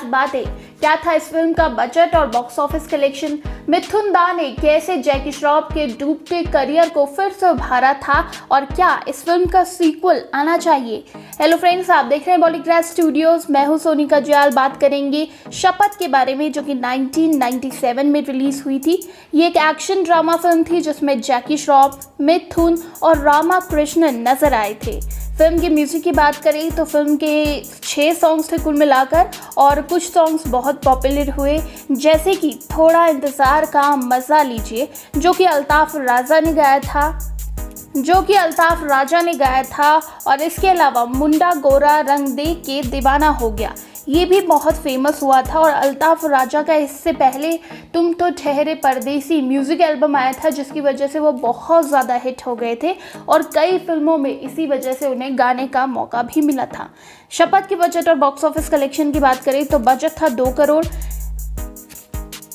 बातें, क्या था इस फिल्म का बजट और बॉक्स ऑफिस कलेक्शन, मिथुन दा ने कैसे जैकी श्रॉफ के डूबते करियर को फिर से उभारा था और क्या इस फिल्म का सीक्वल आना चाहिए। हेलो फ्रेंड्स, आप देख रहे हैं बॉलीग्राफ स्टूडियोज। मैं हूं सोनिका जयाल। बात करेंगे शपथ के बारे में, जो कि 1997 में रिलीज हुई थी। ये एक एक्शन ड्रामा फिल्म थी जिसमें जैकी श्रॉफ, मिथुन और रामा कृष्णन नजर आए थे। फिल्म के म्यूज़िक की बात करें तो फिल्म के 6 सॉन्ग्स थे कुल मिलाकर, और कुछ सॉन्ग्स बहुत पॉपुलर हुए, जैसे कि थोड़ा इंतज़ार का मज़ा लीजिए, जो कि अल्ताफ़ राजा ने गाया था, और इसके अलावा मुंडा गोरा रंग दे के दीवाना हो गया, ये भी बहुत फेमस हुआ था। और अल्ताफ़ राजा का इससे पहले तुम तो ठहरे परदेसी म्यूज़िक एल्बम आया था, जिसकी वजह से वो बहुत ज़्यादा हिट हो गए थे और कई फिल्मों में इसी वजह से उन्हें गाने का मौका भी मिला था। शपथ के बजट और बॉक्स ऑफिस कलेक्शन की बात करें तो बजट था 2 करोड़।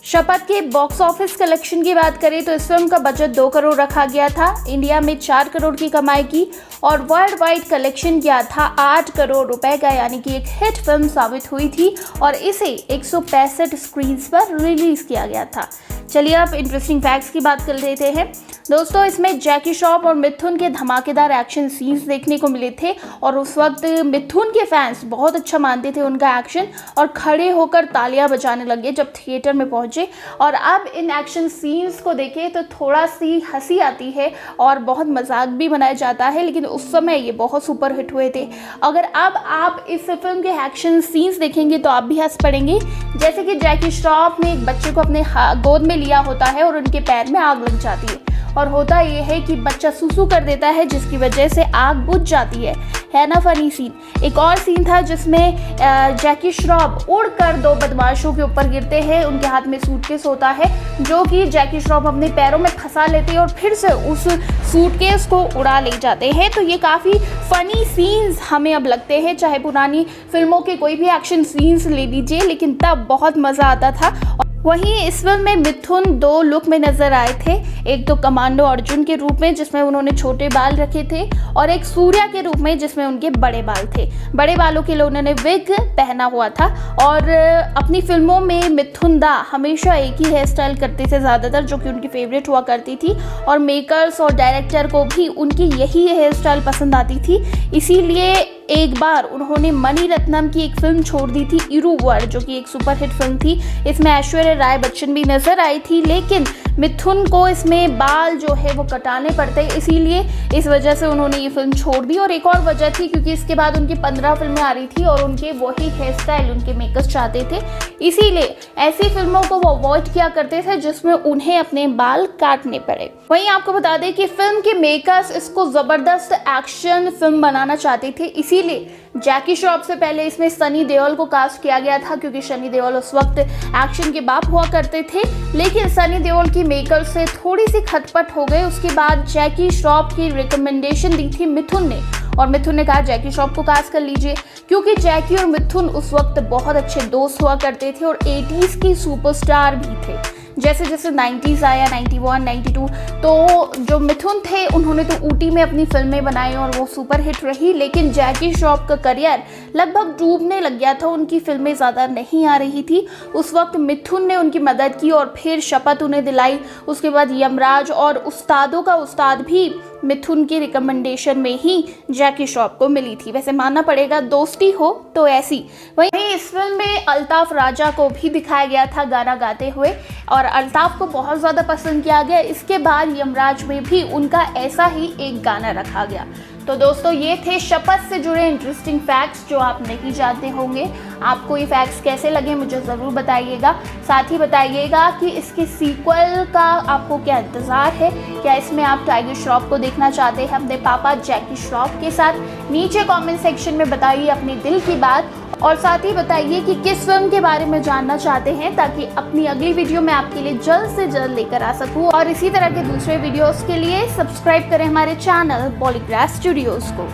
शपथ के बॉक्स ऑफिस कलेक्शन की बात करें तो इस फिल्म का बजट 2 करोड़ रखा गया था। इंडिया में 4 करोड़ की कमाई की और वर्ल्ड वाइड कलेक्शन किया था 8 करोड़ रुपए का, यानी कि एक हिट फिल्म साबित हुई थी और इसे 165 स्क्रीन पर रिलीज किया गया था। चलिए अब इंटरेस्टिंग फैक्ट्स की बात कर लेते हैं। दोस्तों, इसमें जैकी श्रॉफ और मिथुन के धमाकेदार एक्शन सीन्स देखने को मिले थे और उस वक्त मिथुन के फैंस बहुत अच्छा मानते थे उनका एक्शन और खड़े होकर तालियां बजाने लगे जब थिएटर में पहुंचे। और अब इन एक्शन सीन्स को देखें तो थोड़ा सी हंसी आती है और बहुत मजाक भी बनाया जाता है, लेकिन उस समय ये बहुत सुपर हिट हुए थे। अगर अब आप इस फिल्म के एक्शन सीन्स देखेंगे तो आप भी हंस पड़ेंगे, जैसे कि जैकी श्रॉफ ने एक बच्चे को अपने गोद में लिया होता है और उनके पैर में आग लग जाती है, और होता ये है कि बच्चा सुसु कर देता है जिसकी वजह से आग बुझ जाती है ना फनी सीन। एक और सीन था जिसमें जैकी श्रॉफ उड़कर 2 बदमाशों के ऊपर गिरते हैं, उनके हाथ में सूटकेस होता है जो कि जैकी श्रॉफ अपने पैरों में फंसा लेते हैं और फिर से उस सूटकेस को उड़ा ले जाते हैं। तो ये काफ़ी फनी सीन्स हमें अब लगते हैं, चाहे पुरानी फिल्मों के कोई भी एक्शन सीन्स ले लीजिए, लेकिन तब बहुत मज़ा आता था। वहीं इस फिल्म में मिथुन 2 लुक में नजर आए थे, एक तो कमांडो अर्जुन के रूप में जिसमें उन्होंने छोटे बाल रखे थे, और एक सूर्या के रूप में जिसमें उनके बड़े बाल थे। बड़े बालों के लिए उन्होंने विग पहना हुआ था। और अपनी फिल्मों में मिथुन दा हमेशा एक ही हेयर स्टाइल करते थे ज़्यादातर, जो कि उनकी फेवरेट हुआ करती थी, और मेकर्स और डायरेक्टर को भी उनकी यही हेयर स्टाइल पसंद आती थी। इसीलिए एक बार उन्होंने मणि रत्नम की एक फिल्म छोड़ दी थी, इरुवर, जो कि एक सुपरहिट फिल्म थी। इसमें ऐश्वर्या राय बच्चन भी नजर आई थी, लेकिन मिथुन को इसमें बाल जो है वो कटाने पड़ते, इसीलिए इस वजह से उन्होंने ये फिल्म छोड़ दी। और एक और वजह थी क्योंकि इसके बाद उनकी 15 फिल्में आ रही थी और उनके वही हेयर स्टाइल उनके मेकर्स चाहते थे, इसीलिए ऐसी फिल्मों को वो अवॉइड किया करते थे जिसमें उन्हें अपने बाल काटने पड़े। वहीं आपको बता दें कि फिल्म के मेकर्स इसको ज़बरदस्त एक्शन फिल्म बनाना चाहते थे, इसीलिए जैकी श्रॉफ से पहले इसमें सनी देओल को कास्ट किया गया था, क्योंकि सनी देओल उस वक्त एक्शन के बाप हुआ करते थे। लेकिन सनी देओल की मेकर से थोड़ी सी खटपट हो गई। उसके बाद जैकी श्रॉफ की रिकमेंडेशन दी थी मिथुन ने, और मिथुन ने कहा जैकी श्रॉफ को कास्ट कर लीजिए, क्योंकि जैकी और मिथुन उस वक्त बहुत अच्छे दोस्त हुआ करते थे और 80s की सुपरस्टार भी थे। जैसे जैसे 90s आया, 91, 92, तो जो मिथुन थे उन्होंने तो ऊटी में अपनी फिल्में बनाई और वो सुपर हिट रही, लेकिन जैकी श्रॉफ का करियर लगभग डूबने लग गया था, उनकी फिल्में ज़्यादा नहीं आ रही थी। उस वक्त मिथुन ने उनकी मदद की और फिर शपथ उन्हें दिलाई। उसके बाद यमराज और उस्तादों का उस्ताद भी मिथुन की रिकमेंडेशन में ही जैकी श्रॉफ को मिली थी। वैसे मानना पड़ेगा, दोस्ती हो तो ऐसी। वहीं इस फिल्म में अल्ताफ़ राजा को भी दिखाया गया था गाना गाते हुए, और अल्ताफ़ को बहुत ज़्यादा पसंद किया गया। इसके बाद यमराज में भी उनका ऐसा ही एक गाना रखा गया। तो दोस्तों, ये थे शपथ से जुड़े इंटरेस्टिंग फैक्ट्स जो आप नहीं जानते होंगे। आपको ये फैक्ट्स कैसे लगे मुझे ज़रूर बताइएगा। साथ ही बताइएगा कि इसके सीक्वल का आपको क्या इंतज़ार है, क्या इसमें आप टाइगर श्रॉफ को देखना चाहते हैं अपने पापा जैकी श्रॉफ के साथ। नीचे कमेंट सेक्शन में बताइए अपने दिल की बात, और साथ ही बताइए कि किस फिल्म के बारे में जानना चाहते हैं, ताकि अपनी अगली वीडियो मैं आपके लिए जल्द से जल्द लेकर आ सकूं। और इसी तरह के दूसरे वीडियोस के लिए सब्सक्राइब करें हमारे चैनल बॉलीग्राफ स्टूडियोज को।